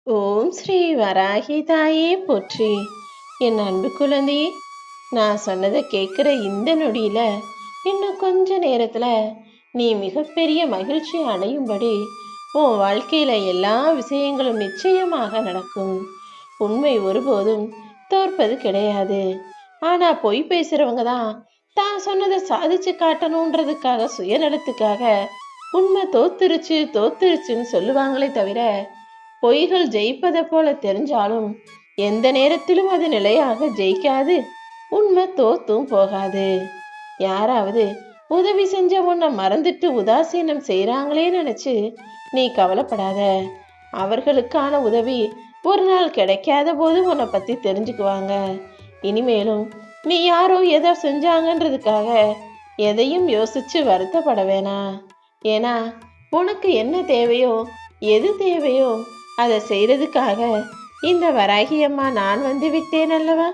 ஓம் ஸ்ரீ வராகி தாயே போற்றி. என் அன்பு குழந்தையே, நான் சொன்னதை கேட்குற இந்த நொடியில இன்னும் கொஞ்ச நேரத்துல நீ மிகப்பெரிய மகிழ்ச்சி அடையும்படி உன் வாழ்க்கையில எல்லா விஷயங்களும் நிச்சயமாக நடக்கும். உண்மை ஒருபோதும் தோற்பது கிடையாது. ஆனா பொய் பேசுறவங்க தான் தான் சொன்னதை சாதிச்சு காட்டணுன்றதுக்காக சுயநலத்துக்காக உண்மை தோத்துருச்சு தோத்துருச்சுன்னு சொல்லுவாங்களே தவிர, பொய்கள் ஜெயிப்பதை போல தெரிஞ்சாலும் எந்த நேரத்திலும் அது நிலையாக ஜெயிக்காது. உண்மை தோத்தும் போகாது. யாராவது உதவி செஞ்ச உன்னை மறந்துட்டு உதாசீனம் செய்யறாங்களே நினைச்சு நீ கவலைப்படாத. அவர்களுக்கான உதவி ஒரு நாள் கிடைக்காத போது உன்னை பத்தி தெரிஞ்சுக்குவாங்க. இனிமேலும் நீ யாரோ எதை செஞ்சாங்கன்றதுக்காக எதையும் யோசிச்சு வருத்தப்பட வேணாம். ஏன்னா உனக்கு என்ன தேவையோ, எது தேவையோ அதை செய்யறதுக்காக இந்த வராகி அம்மா நான் வந்து விட்டேன் அல்லவா.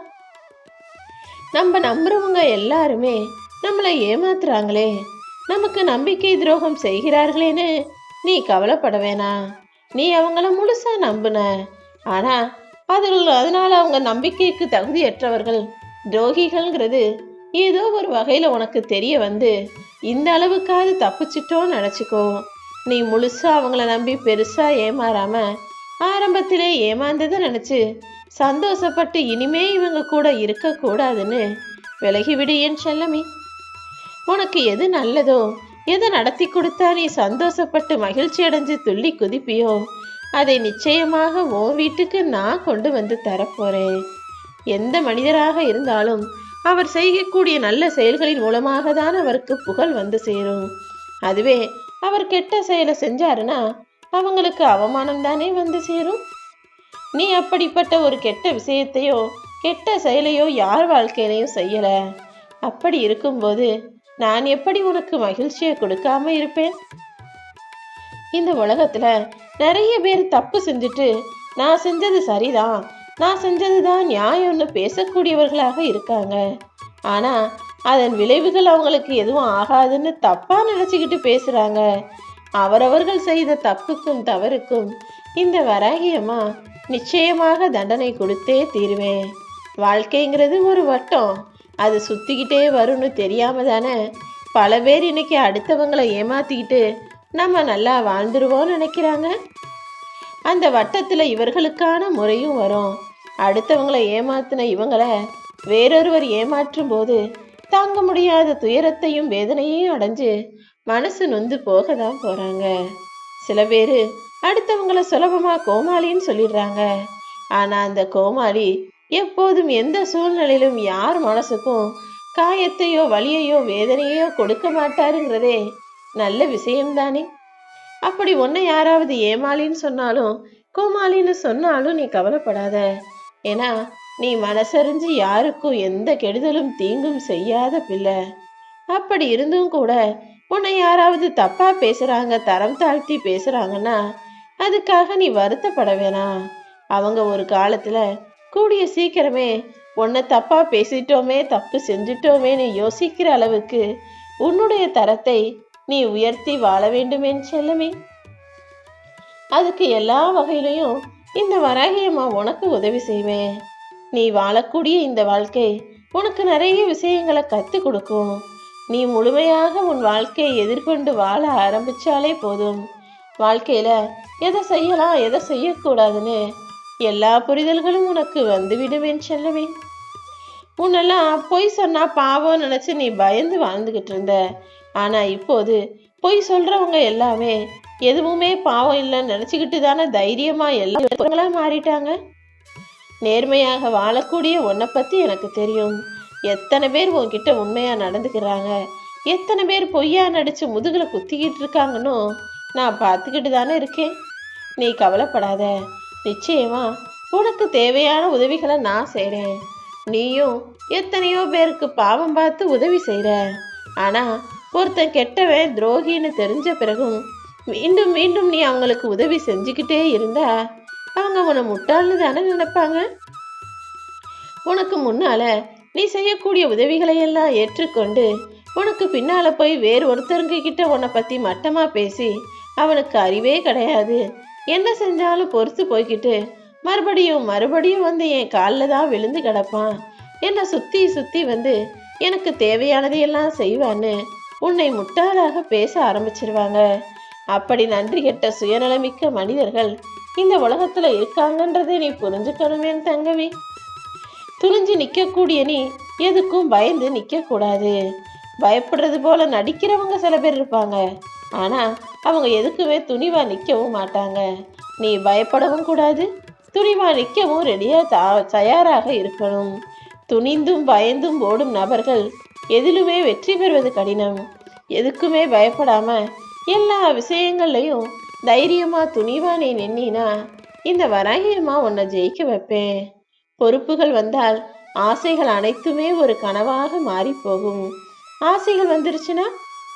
நம்ம நம்புறவங்க எல்லாருமே நம்மளை ஏமாத்துறாங்களே, நமக்கு நம்பிக்கை துரோகம் செய்கிறார்களேன்னு நீ கவலைப்பட வேணாம். நீ அவங்கள முழுசா நம்புன, ஆனா அதனால அவங்க நம்பிக்கைக்கு தகுதியற்றவர்கள், துரோகிகள்ங்கிறது ஏதோ ஒரு வகையில உனக்கு தெரிய வந்து இந்த அளவுக்காவது தப்பிச்சிட்டோன்னு நினைச்சுக்கோ. நீ முழுசா அவங்கள நம்பி பெருசா ஏமாறாம ஆரம்பத்திலே ஏமாந்ததை நினைச்சு சந்தோஷப்பட்டு இனிமே இவங்க கூட இருக்க கூடாதுன்னு விலகிவிடு என் செல்லமே. உனக்கு எது நல்லதோ, எதை நடத்தி கொடுத்தா நீ சந்தோஷப்பட்டு மகிழ்ச்சி அடைஞ்சு துள்ளி குதிப்பியோ, அதை நிச்சயமாக உன் வீட்டுக்கு நான் கொண்டு வந்து தரப்போறேன். எந்த மனிதராக இருந்தாலும் அவர் செய்யக்கூடிய நல்ல செயல்களின் மூலமாக தான் அவருக்கு புகழ் வந்து சேரும். அதுவே அவர் கெட்ட செயலை செஞ்சாருன்னா அவங்களுக்கு அவமானம் தானே வந்து சேரும். நீ அப்படிப்பட்ட ஒரு கெட்ட விஷயத்தையோ கெட்ட செயலையோ யார் வாழ்க்கையிலையும் செய்யல. அப்படி இருக்கும்போது நான் எப்படி உனக்கு மகிழ்ச்சியை கொடுக்காம இருப்பேன்? இந்த உலகத்துல நிறைய பேர் தப்பு செஞ்சுட்டு நான் செஞ்சது சரிதான், நான் செஞ்சதுதான் நியாயம்னு பேசக்கூடியவர்களாக இருக்காங்க. ஆனா அதன் விளைவுகள் அவங்களுக்கு எதுவும் ஆகாதுன்னு தப்பா நினைச்சுக்கிட்டு பேசுறாங்க. அவரவர்கள் செய்த தப்புக்கும் தவறுக்கும் இந்த வராகியம்மா நிச்சயமாக தண்டனை கொடுத்தே தீருவேன். வாழ்க்கைங்கிறது ஒரு வட்டம், அது சுத்திக்கிட்டே வரும்னு தெரியாம தானே பல பேர் இன்னைக்கு அடுத்தவங்களை ஏமாத்திக்கிட்டு நம்ம நல்லா வாழ்ந்துருவோம்னு நினைக்கிறாங்க. அந்த வட்டத்துல இவர்களுக்கான முறையும் வரும். அடுத்தவங்களை ஏமாத்தின இவங்களை வேறொருவர் ஏமாற்றும் போது தாங்க முடியாத துயரத்தையும் வேதனையையும் அடைஞ்சு மனசு நொந்து போக தான் போறாங்க. சில பேரு அடுத்தவங்களை சுலபமா கோமாளின்னு சொல்லிடுறாங்க. ஆனா அந்த கோமாளி எப்போதும் எந்த சூழ்நிலையிலும் யார் மனசுக்கும் காயத்தையோ வலியையோ வேதனையோ கொடுக்க மாட்டாருங்கிறதே நல்ல விஷயம்தானே. அப்படி ஒன்ன யாராவது ஏமாளின்னு சொன்னாலும் கோமாளின்னு சொன்னாலும் நீ கவலைப்படாத. ஏன்னா நீ மனசறிஞ்சு யாருக்கும் எந்த கெடுதலும் தீங்கும் செய்யாத பிள்ளை. அப்படி இருந்தும் கூட உன்னை யாராவது தப்பா பேசுறாங்க, தரம் தாழ்த்தி பேசுறாங்கன்னா அதுக்காக நீ வருத்தப்பட வேணாம். அவங்க ஒரு காலத்துல கூடிய சீக்கிரமே உன்னை தப்பா பேசிட்டோமே, தப்பு செஞ்சிட்டோமேன்னு யோசிக்கிற அளவுக்கு உன்னுடைய தரத்தை நீ உயர்த்தி வாழ வேண்டுமேன்னு செல்லமே. அதுக்கு எல்லா வகையிலையும் இந்த வராகியம்மா உனக்கு உதவி செய்வேன். நீ வாழக்கூடிய இந்த வாழ்க்கை உனக்கு நிறைய விஷயங்களை கற்றுக் கொடுக்கும். நீ முழுமையாக உன் வாழ்க்கையை எதிர்கொண்டு வாழ ஆரம்பிச்சாலே போதும். வாழ்க்கையில எதை செய்யலாம் எதை செய்யக்கூடாதுன்னு எல்லா புரிதல்களும் உனக்கு வந்துவிடுவேன் செல்லவே. முன்னெல்லாம் பொய் சொன்னா பாவம் நினைச்சு நீ பயந்து வாழ்ந்துகிட்டு இருந்த. ஆனா இப்போது பொய் சொல்றவங்க எல்லாமே எதுவுமே பாவம் இல்லைன்னு நினைச்சுக்கிட்டு தானே தைரியமா எல்லா மாறிட்டாங்க. நேர்மையாக வாழக்கூடிய உன்னை பத்தி எனக்கு தெரியும். எத்தனை பேர் உன்கிட்ட உண்மையா நடந்துக்கிறாங்க, எத்தனை பேர் பொய்யா நடிச்சு முதுகுல குத்திக்கிட்டு இருக்காங்கன்னு நான் பார்த்துக்கிட்டு தானே இருக்கேன். நீ கவலைப்படாத. நிச்சயமா உனக்கு தேவையான உதவிகளை நான் செய்கிறேன். நீயும் எத்தனையோ பேருக்கு பாவம் பார்த்து உதவி செய்கிற. ஆனா ஒருத்தன் கெட்டவன் துரோகின்னு தெரிஞ்ச பிறகும் மீண்டும் மீண்டும் நீ அவங்களுக்கு உதவி செஞ்சுக்கிட்டே இருந்தா அவங்க உன்னை முட்டாள்னு தானே நினைப்பாங்க. உனக்கு முன்னால நீ செய்யக்கூடிய உதவிகளை எல்லாம் ஏற்றுக்கொண்டு உனக்கு பின்னால போய் வேறு ஒருத்தருங்க கிட்ட உன்னை பத்தி மட்டமா பேசி அவனுக்கு அறிவே கிடையாது, என்ன செஞ்சாலும் பொறுத்து போய்கிட்டு மறுபடியும் மறுபடியும் வந்து என் காலில் தான் விழுந்து கிடப்பான். என்னை சுத்தி சுத்தி வந்து எனக்கு தேவையானதையெல்லாம் செய்வான்னு உன்னை முட்டாளாக பேச ஆரம்பிச்சிருவாங்க. அப்படி நன்றி கெட்ட சுயநலமிக்க மனிதர்கள் இந்த உலகத்துல இருக்காங்கன்றதை நீ புரிஞ்சுக்கணுமே தங்கவி. துணிஞ்சு நிக்கக்கூடிய நீ எதுக்கும் பயந்து நிக்க கூடாது. பயப்படுறது போல நடிக்கிறவங்க சில பேர் இருப்பாங்க. ஆனா அவங்க எதுக்குமே துணிவா நிக்கவும் மாட்டாங்க. நீ பயப்படவும் கூடாது, துணிவா நிக்கவும் ரெடியா தயாராக இருக்கணும். துணிந்தும் பயந்தும் ஓடும் நபர்கள் எதிலுமே வெற்றி பெறுவது கடினம். எதுக்குமே பயப்படாம எல்லா விஷயங்கள்லையும் தைரியமா துணிவா நீ நின்னா இந்த வராகியமா உன்னை ஜெயிக்க வைப்பேன். பொறுப்புகள் வந்தால் ஆசைகள் அனைத்துமே ஒரு கனவாக மாறி போகும். ஆசைகள் வந்துருச்சுன்னா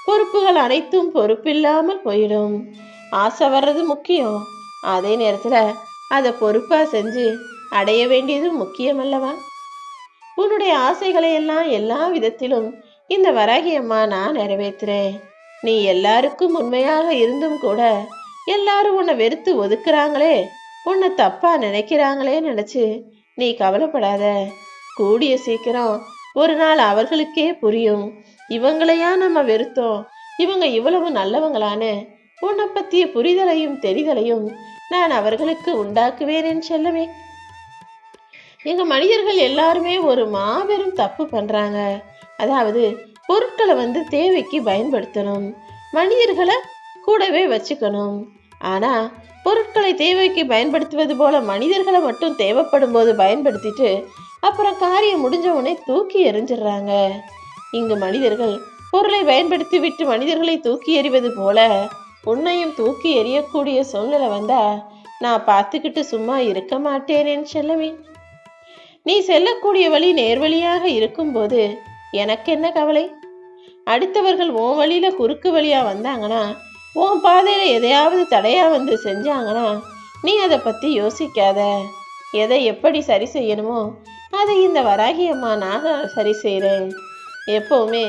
பொறுப்புகள் அனைத்தும் பொறுப்பில்லாமல் போயிடும். ஆசை வர்றது முக்கியம், அதே நேரத்துல அதை பொறுப்பா செஞ்சு அடைய வேண்டியது முக்கியம் அல்லவா? உன்னுடைய ஆசைகளை எல்லாம் எல்லா விதத்திலும் இந்த வராகியம்மா நான் நிறைவேற்றுறேன். நீ எல்லாருக்கும் உண்மையாக இருந்தும் கூட எல்லாரும் உன்னை வெறுத்து ஒதுக்குறாங்களே, உன்னை தப்பா நினைக்கிறாங்களே நினைச்சு நீ கவலைப்படாத. கூடிய சீக்கிரம் ஒரு நாள் அவர்களுக்கே புரியும், இவங்களையா நம்ம வெறுத்தோம், இவங்க இவ்வளவு நல்லவங்களான்னு. உன்னை பற்றிய புரிதலையும் தெரிதலையும் நான் அவர்களுக்கு உண்டாக்குவேன் என் செல்லமே. எங்க மனிதர்கள் எல்லாருமே ஒரு மாபெரும் தப்பு பண்றாங்க. அதாவது பொருட்களை தேவைக்கு பயன்படுத்தணும், மனிதர்களை கூடவே வச்சுக்கணும். ஆனா பொருட்களை தேவைக்கு பயன்படுத்துவது போல மனிதர்களை மட்டும் தேவைப்படும் போது பயன்படுத்திட்டு அப்புறம் காரியம் முடிஞ்ச உடனே தூக்கி எறிஞ்சிடுறாங்க. இங்கு மனிதர்கள் பொருளை பயன்படுத்தி விட்டு மனிதர்களை தூக்கி எறிவது போல உன்னையும் தூக்கி எறியக்கூடிய சூழ்நிலை வந்தா நான் பார்த்துக்கிட்டு சும்மா இருக்க மாட்டேனேன்னு செல்லவே. நீ செல்லக்கூடிய வழி நேர்வழியாக இருக்கும்போது எனக்கு என்ன கவலை? அடுத்தவர்கள் உன் வழியில குறுக்கு வழியா வந்தாங்கன்னா, உன் பாதையில எதையாவது தடையா செஞ்சாங்கன்னா நீ அதை பத்தி யோசிக்காத. எதை எப்படி சரி செய்யணுமோ அதை இந்த வராகியம்மா நான் சரி செய்கிறேன். எப்பவுமே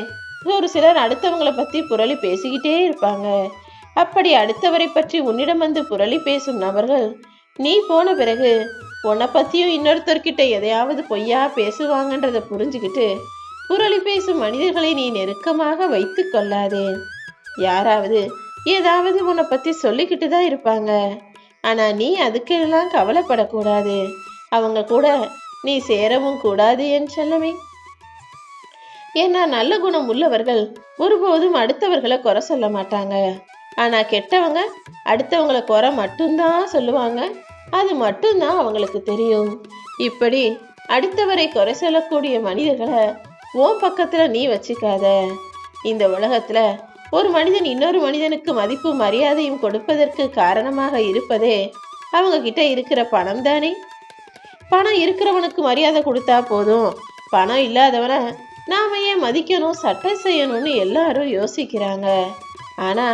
ஒரு சிலர் அடுத்தவங்களை பத்தி புரளி பேசிக்கிட்டே இருப்பாங்க. அப்படி அடுத்தவரை பற்றி உன்னிடம் புரளி பேசும் நபர்கள் நீ போன பிறகு உன்னை பத்தியும் இன்னொருத்தர்கிட்ட எதையாவது பொய்யா பேசுவாங்கன்றதை புரிஞ்சுக்கிட்டு புரளி பேசும் மனிதர்களை நீ நெருக்கமாக வைத்து கொள்ளாதே. யாராவது ஏதாவது உன்னை பத்தி சொல்லிக்கிட்டு தான் இருப்பாங்க. ஆனா நீ அதுக்கெல்லாம் கவலைப்படக்கூடாது. அவங்க கூட நீ சேரவும் கூடாது என் செல்லமே. ஏன்னா நல்ல குணம் உள்ளவர்கள் ஒருபோதும் அடுத்தவர்களை குறை சொல்ல மாட்டாங்க. ஆனா கெட்டவங்க அடுத்தவங்களை குறை மட்டும்தான் சொல்லுவாங்க. அது மட்டும்தான் அவங்களுக்கு தெரியும். இப்படி அடுத்தவரை குறை சொல்லக்கூடிய மனிதர்களை உன் பக்கத்துல நீ வச்சுக்காத. இந்த உலகத்துல ஒரு மனிதன் இன்னொரு மனிதனுக்கு மதிப்பு மரியாதையும் கொடுப்பதற்கு காரணமாக இருப்பதே அவங்க கிட்ட இருக்கிற பணம் தானே. பணம் இருக்கிறவனுக்கு மரியாதை கொடுத்தா போதும், பணம் இல்லாதவனை நாம ஏன் மதிக்கணும், சட்டம் செய்யணும்னு எல்லாரும் யோசிக்கிறாங்க. ஆனா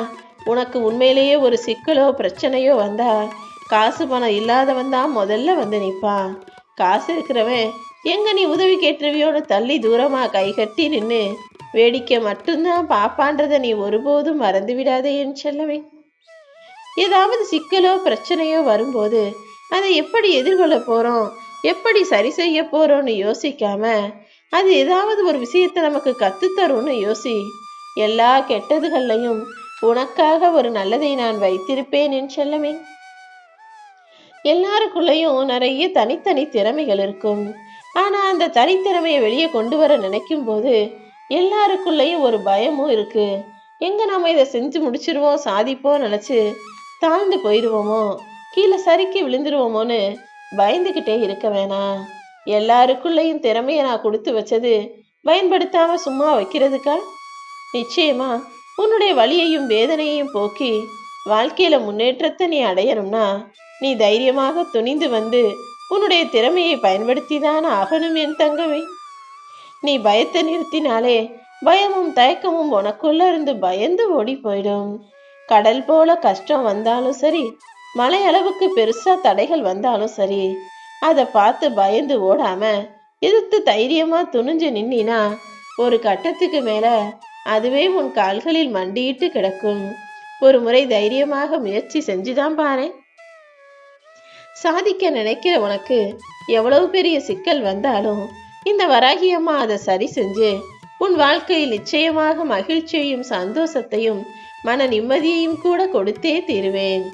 உனக்கு உண்மையிலேயே ஒரு சிக்கலோ பிரச்சனையோ வந்தா காசு பணம் இல்லாதவன் தான் முதல்ல நிற்பான். காசு இருக்கிறவன் எங்க நீ உதவி கேட்டுருவியோன்னு தள்ளி தூரமா கை கட்டி நின்று வேடிக்கை மட்டும்தான் பாப்பான்றத நீ ஒருபோதும் மறந்து விடாதே என் செல்லவே. ஏதாவது சிக்கலோ பிரச்சனையோ வரும்போது அதை எப்படி எதிர்கொள்ள போறோம், எப்படி சரி செய்ய போறோம்னு யோசிக்காம அது ஏதாவது ஒரு விஷயத்தை நமக்கு கத்துத்தரும்னு யோசி. எல்லா கெட்டதுகள்லையும் உனக்காக ஒரு நல்லதை நான் வைத்திருப்பேன் என் செல்லமே. எல்லாருக்குள்ளேயும் நிறைய தனித்தனி திறமைகள் இருக்கும். ஆனா அந்த தனித்திறமையை வெளியே கொண்டு வர நினைக்கும் போது எல்லாருக்குள்ளேயும் ஒரு பயமும் இருக்கு. எங்க நாம இதை செஞ்சு முடிச்சிருவோம், சாதிப்போம் நினைச்சு தாழ்ந்து போயிடுவோமோ, கீழே சறுக்கி விழுந்துருவோமோன்னு பயந்துகிட்டே இருக்க வேணாம். எல்லாருக்குள்ளேயும் திறமையை நான் கொடுத்து வச்சது பயன்படுத்தாம சும்மா வைக்கிறதுக்கா? நிச்சயமா உன்னுடைய வலியையும் வேதனையையும் போக்கி வாழ்க்கையில முன்னேற்றத்தை நீ அடையணும்னா நீ தைரியமாக துணிந்து உன்னுடைய திறமையை பயன்படுத்தி தான் ஆகணும் என் தங்கமே. நீ பயத்தை நிறுத்தினாலே பயமும் தயக்கமும் உனக்குள்ள இருந்து பயந்து ஓடி போயிடும். கடல் போல கஷ்டம் வந்தாலும் சரி, மலை அளவுக்கு பெருசா தடைகள் வந்தாலும் சரி, அதை பார்த்து பயந்து ஓடாம எதிர்த்து தைரியமா துணிஞ்சு நின்னா ஒரு கட்டத்துக்கு மேல அதுவே உன் கால்களில் மண்டியிட்டு கிடக்கும். ஒரு முறை தைரியமாக முயற்சி செஞ்சுதான் பாரு. சாதிக்க நினைக்கிற உனக்கு எவ்வளவு பெரிய சிக்கல் வந்தாலும் இந்த வராகி அம்மா அதை சரி செஞ்சு உன் வாழ்க்கையில் நிச்சயமாக மகிழ்ச்சியையும் சந்தோஷத்தையும் மன நிம்மதியையும் கூட கொடுத்தே தீருவேன்.